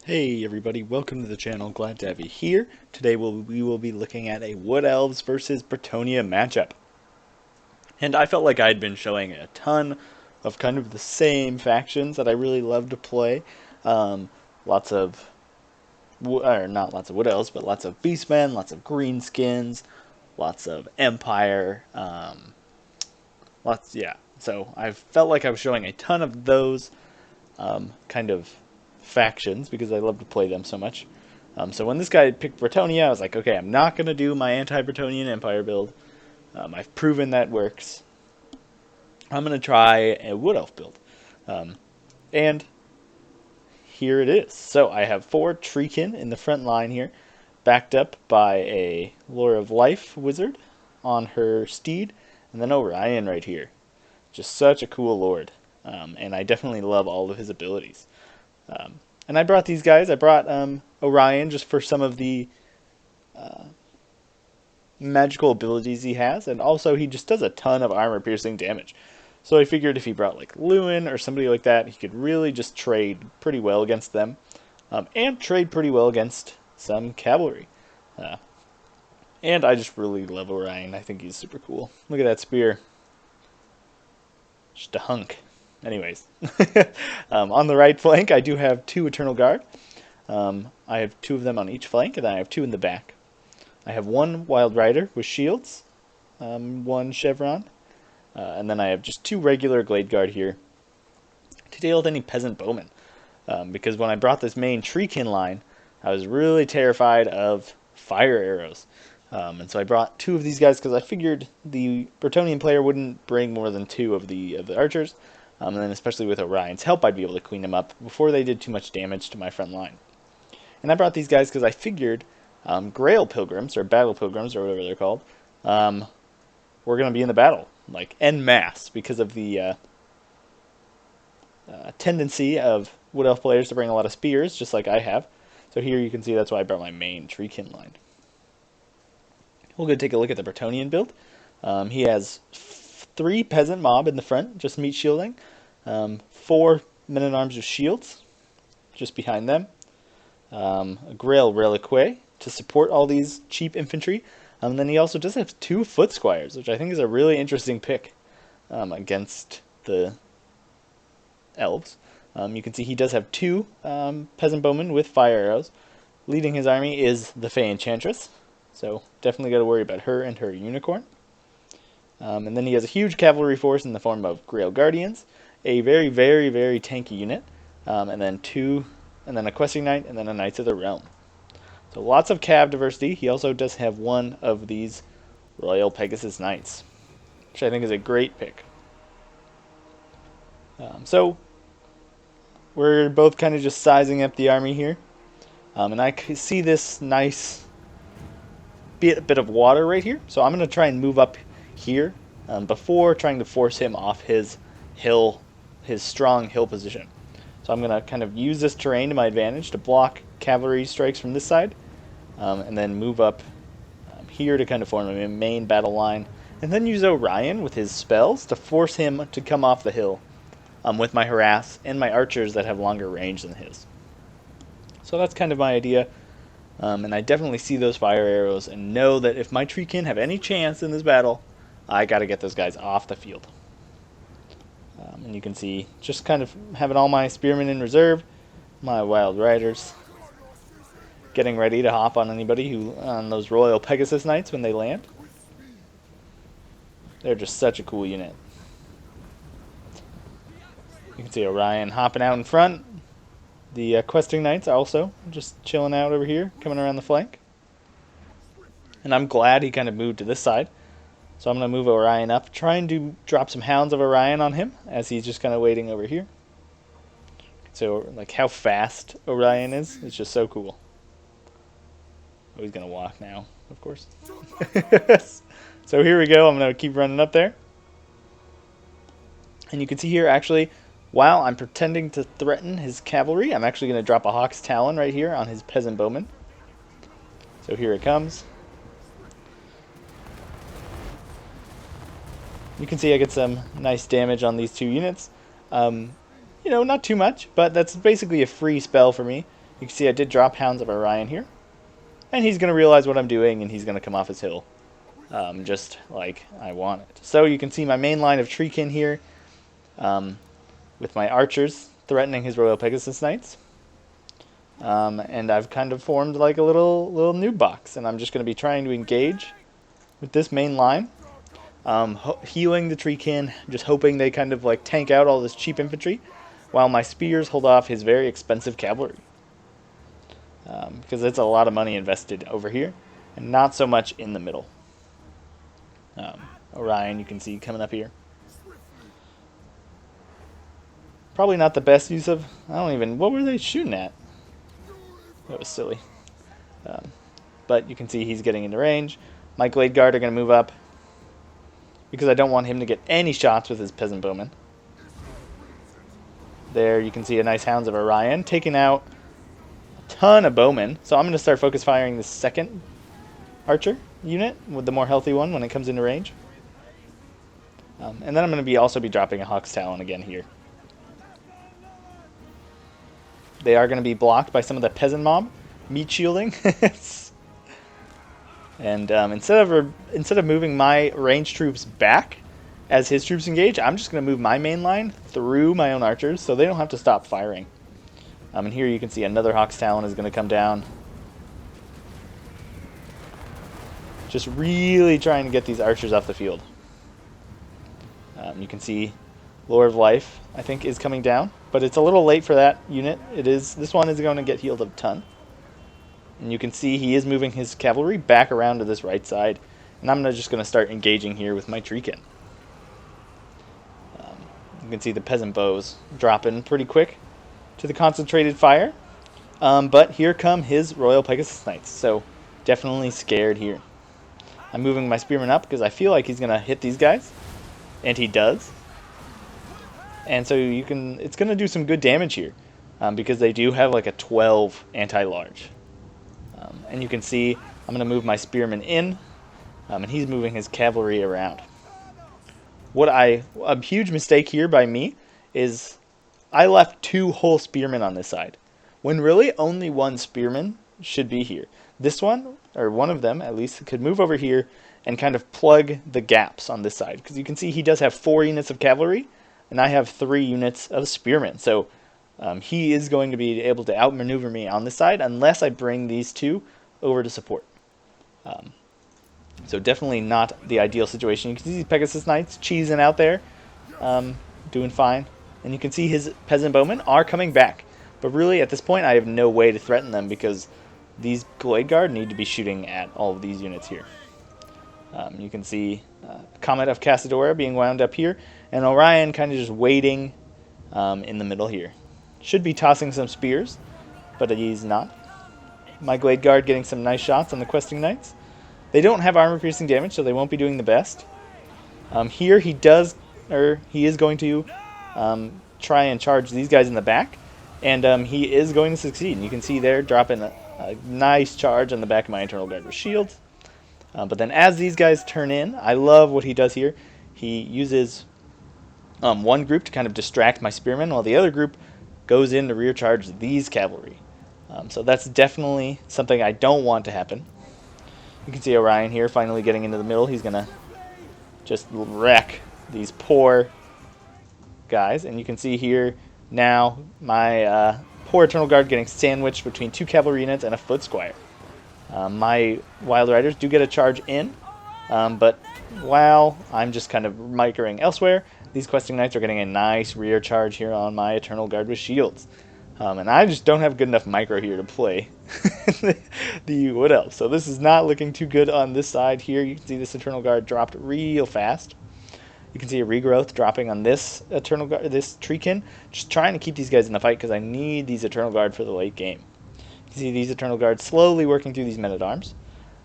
Hey everybody, welcome to the channel. Glad to have you here. Today we will be looking at a Wood Elves versus Bretonnia matchup. And I felt like I'd been showing a ton of kind of the same factions that I really love to play. Lots of, or not lots of Wood Elves, but lots of Beastmen, lots of Greenskins, lots of Empire, yeah. So I felt like I was showing a ton of those kind of factions because I love to play them so much. So when this guy picked Bretonnia, I was like, okay, I'm not going to do my anti-Bretonian Empire build. I've proven that works. I'm going to try a Wood Elf build. And here it is. So I have 4 Treekin in the front line here, backed up by a Lore of Life wizard on her steed, and then Orion right here. Just such a cool lord. And I definitely love all of his abilities. And I brought these guys. I brought Orion just for some of the magical abilities he has, and also he just does a ton of armor-piercing damage. So I figured if he brought like Lewin or somebody like that, he could really just trade pretty well against them, and trade pretty well against some cavalry. And I just really love Orion. I think he's super cool. Look at that spear. Just a hunk. Anyways, on the right flank, I do have 2 Eternal Guard. I have 2 of them on each flank, and then I have 2 in the back. I have 1 Wild Rider with shields, 1 Chevron, and then I have just 2 regular Glade Guard here to deal with any Peasant Bowmen. Because when I brought this main Treekin line, I was really terrified of fire arrows. And so I brought 2 of these guys because I figured the Bretonnian player wouldn't bring more than 2 of the archers. And then especially with Orion's help, I'd be able to clean them up before they did too much damage to my front line. And I brought these guys because I figured Grail Pilgrims, or Battle Pilgrims, or whatever they're called, were going to be in the battle, like en masse, because of the tendency of Wood Elf players to bring a lot of spears, just like I have. So here you can see that's why I brought my main Treekin line. We'll go take a look at the Bretonnian build. He has 3 Peasant Mob in the front, just meat shielding. 4 Men-at-Arms with shields, just behind them. A Grail Reliquae to support all these cheap infantry. And then he also does have 2 Foot Squires, which I think is a really interesting pick against the elves. You can see he does have 2 Peasant Bowmen with fire arrows. Leading his army is the Fey Enchantress, so definitely got to worry about her and her unicorn. And then he has a huge cavalry force in the form of Grail Guardians, a very, very, very tanky unit, and then a Questing Knight, and then a Knights of the Realm. So lots of cav diversity. He also does have 1 of these Royal Pegasus Knights, which I think is a great pick. So we're both kind of just sizing up the army here. And I see this nice bit of water right here. So I'm going to try and move up here before trying to force him off his hill, his strong hill position. So I'm going to kind of use this terrain to my advantage to block cavalry strikes from this side, and then move up here to kind of form a main battle line, and then use Orion with his spells to force him to come off the hill with my harass and my archers that have longer range than his. So that's kind of my idea. And I definitely see those fire arrows and know that if my Treekin have any chance in this battle, I got to get those guys off the field. And you can see just kind of having all my spearmen in reserve, my Wild Riders getting ready to hop on anybody who on those Royal Pegasus Knights when they land. They're just such a cool unit. You can see Orion hopping out in front. The Questing Knights also just chilling out over here, coming around the flank. And I'm glad he kind of moved to this side. So I'm going to move Orion up, trying to drop some Hounds of Orion on him as he's just kind of waiting over here. So like how fast Orion is, it's just so cool. Oh, he's going to walk now, of course. So here we go. I'm going to keep running up there. And you can see here actually, while I'm pretending to threaten his cavalry, I'm actually going to drop a Hawk's Talon right here on his Peasant Bowman. So here it comes. You can see I get some nice damage on these 2 units. You know, not too much, but that's basically a free spell for me. You can see I did drop Hounds of Orion here. And he's going to realize what I'm doing, and he's going to come off his hill. Just like I want it. So you can see my main line of Treekin here. With my archers threatening his Royal Pegasus Knights. And I've kind of formed like a little noob box. And I'm just going to be trying to engage with this main line. Healing the Treekin, just hoping they kind of like tank out all this cheap infantry. While my spears hold off his very expensive cavalry. Because it's a lot of money invested over here. And not so much in the middle. Orion, you can see coming up here. Probably not the best use of... what were they shooting at? That was silly. But you can see he's getting into range. My Glade Guard are going to move up. Because I don't want him to get any shots with his Peasant Bowmen. There you can see a nice Hounds of Orion taking out a ton of bowmen. So I'm going to start focus firing the second archer unit with the more healthy one when it comes into range. And then I'm going to also be dropping a Hawk's Talon again here. They are going to be blocked by some of the peasant mob meat shielding. And instead of moving my ranged troops back as his troops engage, I'm just going to move my main line through my own archers so they don't have to stop firing. And here you can see another Hawk's Talon is going to come down. Just really trying to get these archers off the field. You can see Lore of Life, I think, is coming down. But it's a little late for that unit. This one is going to get healed a ton. And you can see he is moving his cavalry back around to this right side. And I'm just going to start engaging here with my Treekin. You can see the peasant bows dropping pretty quick to the concentrated fire. But here come his Royal Pegasus Knights. So definitely scared here. I'm moving my spearmen up because I feel like he's going to hit these guys. And he does. And so it's going to do some good damage here. Because they do have like a 12 anti-large. And you can see I'm going to move my spearmen in. And he's moving his cavalry around. A huge mistake here by me is I left 2 whole spearmen on this side. When really only 1 spearman should be here. This one, or one of them at least, could move over here and kind of plug the gaps on this side. Because you can see he does have 4 units of cavalry, and I have 3 units of spearmen. So he is going to be able to outmaneuver me on this side unless I bring these 2 over to support. So definitely not the ideal situation. You can see these Pegasus Knights cheesing out there, doing fine. And you can see his peasant bowmen are coming back. But really, at this point, I have no way to threaten them because these Glade Guard need to be shooting at all of these units here. You can see Comet of Cassadora being wound up here, and Orion kind of just waiting in the middle here. Should be tossing some spears, but he's not. My Glade Guard getting some nice shots on the Questing Knights. They don't have armor-piercing damage, so they won't be doing the best. Here he is going to try and charge these guys in the back, and he is going to succeed. And you can see there dropping a nice charge on the back of my Internal Guard with shields. But then as these guys turn in, I love what he does here. He uses one group to kind of distract my spearmen, while the other group goes in to rear charge these cavalry. So that's definitely something I don't want to happen. You can see Orion here finally getting into the middle. He's going to just wreck these poor guys. And you can see here now my poor Eternal Guard getting sandwiched between 2 cavalry units and a foot squire. My Wild Riders do get a charge in, but while I'm just kind of microing elsewhere, these Questing Knights are getting a nice rear charge here on my Eternal Guard with shields. And I just don't have good enough micro here to play the Wood Elves. So this is not looking too good on this side here. You can see this Eternal Guard dropped real fast. You can see a regrowth dropping on this Eternal Guard, this Treekin. Just trying to keep these guys in the fight because I need these Eternal Guard for the late game. You can see these Eternal Guards slowly working through these men-at-arms.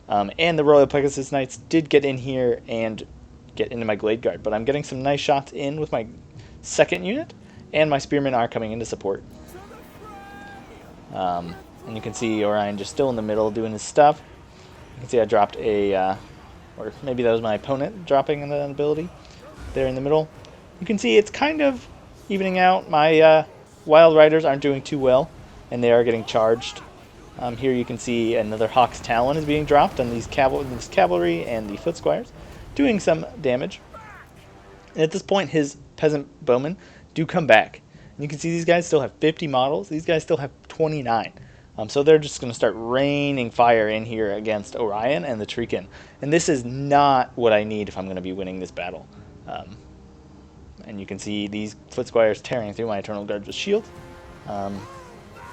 And the Royal Pegasus Knights did get in here and get into my Glade Guard. But I'm getting some nice shots in with my second unit. And my Spearmen are coming in to support. And you can see Orion just still in the middle doing his stuff. You can see I dropped or maybe that was my opponent dropping an ability there in the middle. You can see it's kind of evening out. My Wild Riders aren't doing too well. and they are getting charged. Here you can see another Hawk's Talon is being dropped on these this cavalry and the foot squires, doing some damage. And at this point, his peasant bowmen do come back. And you can see these guys still have 50 models. These guys still have 29. So they're just going to start raining fire in here against Orion and the Treekin. And this is not what I need if I'm going to be winning this battle. And you can see these foot squires tearing through my Eternal Guards with shield.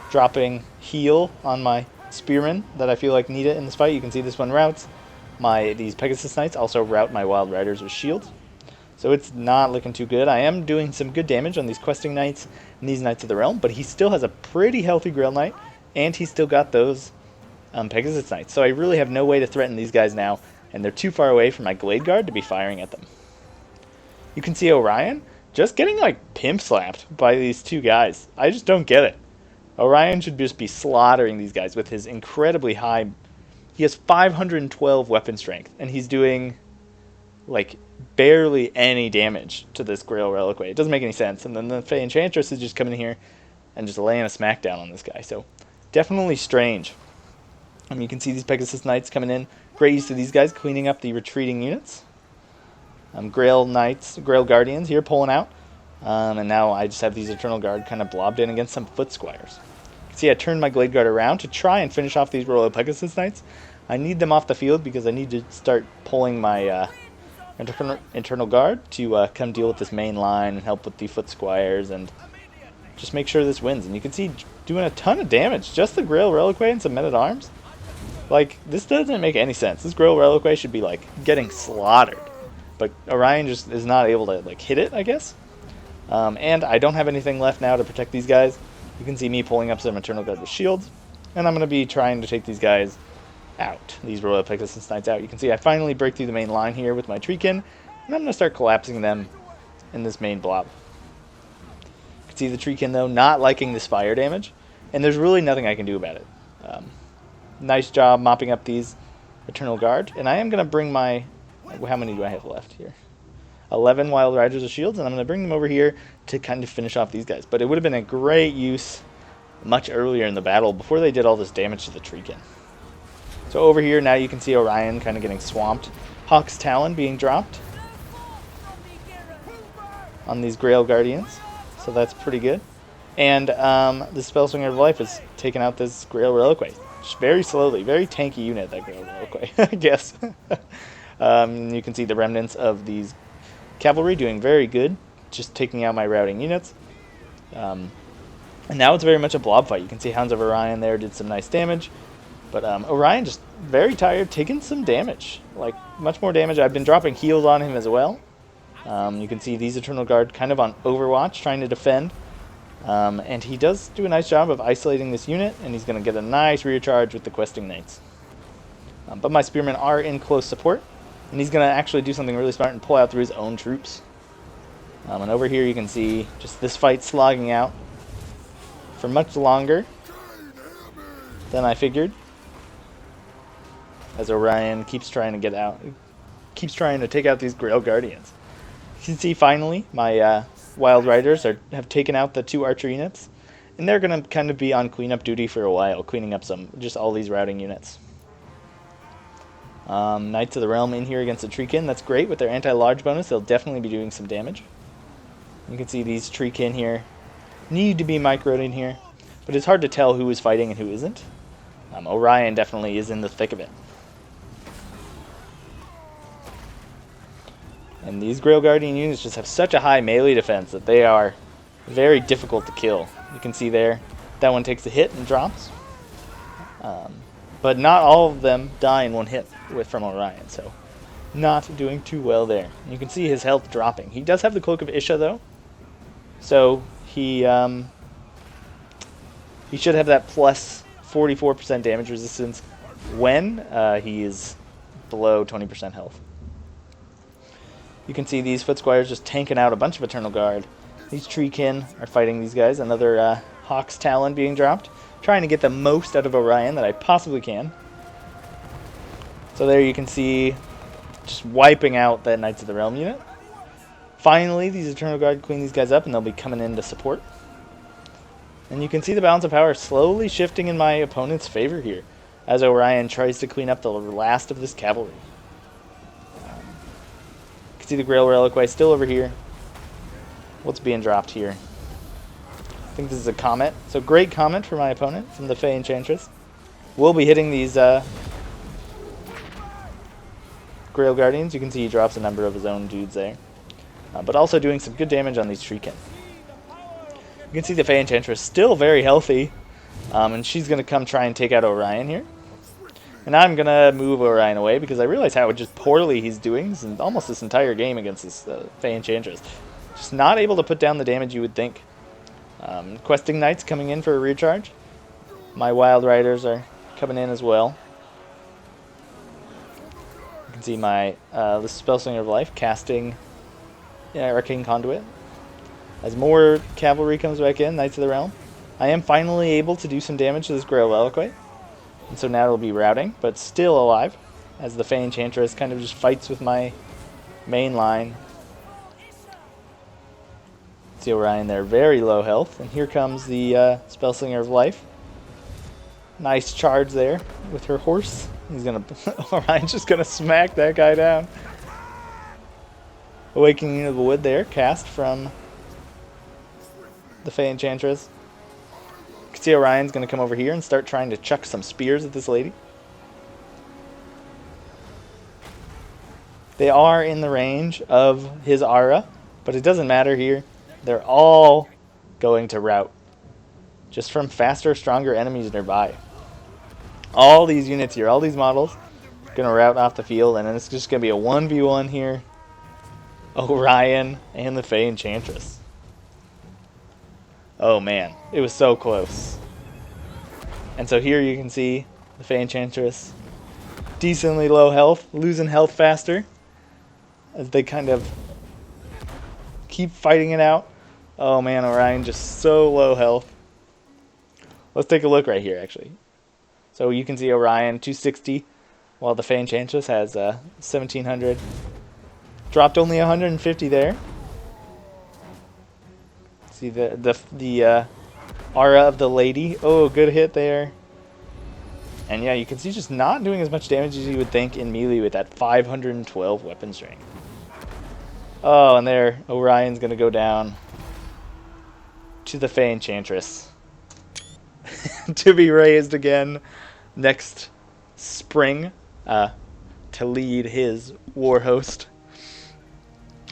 Dropping heal on my spearmen that I feel like need it in this fight. You can see this one routes. These Pegasus Knights also route my Wild Riders with shields. So it's not looking too good. I am doing some good damage on these Questing Knights and these Knights of the Realm, but he still has a pretty healthy Grail Knight, and he's still got those Pegasus Knights. So I really have no way to threaten these guys now, and they're too far away from my Glade Guard to be firing at them. You can see Orion just getting like pimp slapped by these two guys. I just don't get it. Orion should just be slaughtering these guys with his incredibly high... He has 512 weapon strength, and he's doing like barely any damage to this Grail Reliquary. It doesn't make any sense. And then the Fey Enchantress is just coming in here and just laying a smackdown on this guy. So definitely strange. You can see these Pegasus Knights coming in. Great use of these guys, cleaning up the retreating units. Grail Knights, Grail Guardians here pulling out. And now I just have these Eternal Guard kind of blobbed in against some Foot Squires. You can see I turned my Glade Guard around to try and finish off these Royal Pegasus Knights. I need them off the field because I need to start pulling my Eternal Guard to come deal with this main line and help with the Foot Squires and just make sure this wins. And you can see doing a ton of damage. Just the Grail Reliquary and some Men-at-Arms. Like, this doesn't make any sense. This Grail Reliquary should be, like, getting slaughtered. But Orion just is not able to, like, hit it, I guess. And I don't have anything left now to protect these guys. You can see me pulling up some Eternal Guard with shields. And I'm going to be trying to take these guys out. These Royal Pegasus Knights out. You can see I finally break through the main line here with my Treekin. And I'm going to start collapsing them in this main blob. You can see the Treekin, though, not liking this fire damage. And there's really nothing I can do about it. Nice job mopping up these Eternal Guard. And I am going to bring my... How many do I have left here? 11 Wild Riders of Shields, and I'm going to bring them over here to kind of finish off these guys. But it would have been a great use much earlier in the battle before they did all this damage to the Treekin. So over here now you can see Orion kind of getting swamped. Hawk's Talon being dropped on these Grail Guardians. So that's pretty good. And the Spellswinger of Life is taking out this Grail Reliquary. Just very slowly. Very tanky unit, that Grail Reliquary, I guess. You can see the remnants of these cavalry doing very good, just taking out my routing units. And now it's very much a blob fight. You can see Hounds of Orion there did some nice damage. But Orion just very tired, taking some damage. Like, much more damage. I've been dropping heals on him as well. You can see these Eternal Guard kind of on Overwatch, trying to defend. And he does do a nice job of isolating this unit, and he's going to get a nice rear charge with the Questing Knights. But my Spearmen are in close support. And he's going to actually do something really smart and pull out through his own troops. And over here you can see just this fight slogging out for much longer than I figured. As Orion keeps trying to get out, keeps trying to take out these Grail Guardians. You can see finally my Wild Riders have taken out the 2 archer units. And they're going to kind of be on cleanup duty for a while, cleaning up just all these routing units. Knights of the Realm in here against the Treekin. That's great. With their anti-large bonus, they'll definitely be doing some damage. You can see these Treekin here need to be microed in here, but it's hard to tell who is fighting and who isn't. Orion definitely is in the thick of it. And these Grail Guardian units just have such a high melee defense that they are very difficult to kill. You can see there, that one takes a hit and drops. But not all of them die in one hit from Orion, so not doing too well there. You can see his health dropping. He does have the Cloak of Isha, though, so he should have that plus 44% damage resistance when he is below 20% health. You can see these Foot Squires just tanking out a bunch of Eternal Guard. These Treekin are fighting these guys. Another Hawk's Talon being dropped. Trying to get the most out of Orion that I possibly can. So there you can see just wiping out that Knights of the Realm unit. Finally, these Eternal Guard clean these guys up, and they'll be coming in to support. And you can see the balance of power slowly shifting in my opponent's favor here, as Orion tries to clean up the last of this cavalry. You can see the Grail Reliquary still over here. What's being dropped here? I think this is a Comet. So great Comet for my opponent from the Fey Enchantress. We'll be hitting these Grail Guardians. You can see he drops a number of his own dudes there. But also doing some good damage on these Treekin. You can see the Fey Enchantress still very healthy. And she's going to come try and take out Orion here. And I'm going to move Orion away because I realize how just poorly he's doing almost this entire game against this Fey Enchantress. Just not able to put down the damage you would think. Questing Knights coming in for a recharge. My Wild Riders are coming in as well. You can see my the Spellslinger of Life casting Arcane Conduit. As more cavalry comes back in, Knights of the Realm, I am finally able to do some damage to this Grail Reliquary. And so now it'll be routing, but still alive, as the Fey Enchantress kind of just fights with my main line. See Orion there, very low health, and here comes the Spellslinger of Life. Nice charge there with her horse. He's gonna Orion's just gonna smack that guy down. Awakening of the Wood there, cast from the Fey Enchantress. You can see Orion's gonna come over here and start trying to chuck some spears at this lady. They are in the range of his aura, but it doesn't matter here. They're all going to rout, just from faster, stronger enemies nearby. All these units here, all these models, going to rout off the field, and then it's just going to be a 1v1 here. Orion and the Fey Enchantress. Oh man, it was so close. And so here you can see the Fey Enchantress, decently low health, losing health faster, as they kind of keep fighting it out. Oh man, Orion just so low health. Let's take a look right here, actually. So you can see Orion 260, while the Fey Enchantress has 1700. Dropped only 150 there. See the aura of the lady. Oh, good hit there. And yeah, you can see just not doing as much damage as you would think in melee with that 512 weapon strength. Oh, and there, Orion's gonna go down to the Fey Enchantress to be raised again next spring to lead his war host.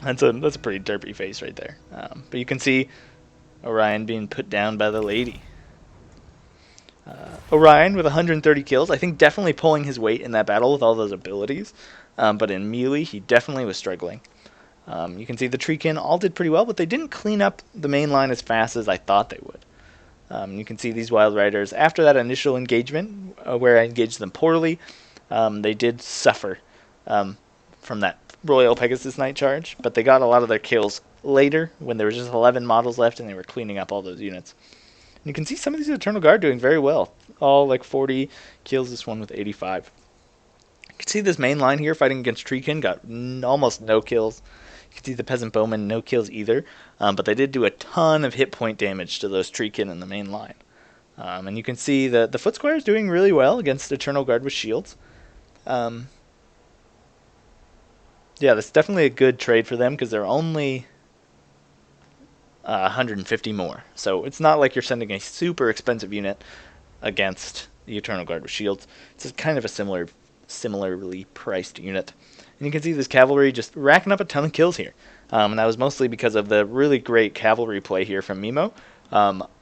That's a pretty derpy face right there. But you can see Orion being put down by the lady. Orion with 130 kills, I think definitely pulling his weight in that battle with all those abilities. But in melee, he definitely was struggling. You can see the Treekin all did pretty well, but they didn't clean up the main line as fast as I thought they would. You can see these Wild Riders, after that initial engagement, where I engaged them poorly, they did suffer from that Royal Pegasus Knight charge, but they got a lot of their kills later when there was just 11 models left and they were cleaning up all those units. And you can see some of these Eternal Guard doing very well. All like 40 kills, this one with 85. You can see this main line here fighting against Treekin got almost no kills. You can see the Peasant Bowmen, no kills either, but they did do a ton of hit point damage to those Treekin in the main line. And you can see the Foot Squires doing really well against Eternal Guard with shields. Yeah, that's definitely a good trade for them because they're only 150 more. So it's not like you're sending a super expensive unit against the Eternal Guard with shields. It's kind of a similarly priced unit. And you can see this cavalry just racking up a ton of kills here. And that was mostly because of the really great cavalry play here from Mimo.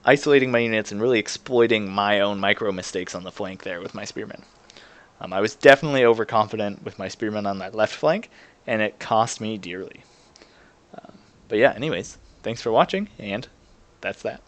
Isolating my units and really exploiting my own micro mistakes on the flank there with my spearmen. I was definitely overconfident with my spearmen on that left flank, and it cost me dearly. But yeah, anyways, thanks for watching, and that's that.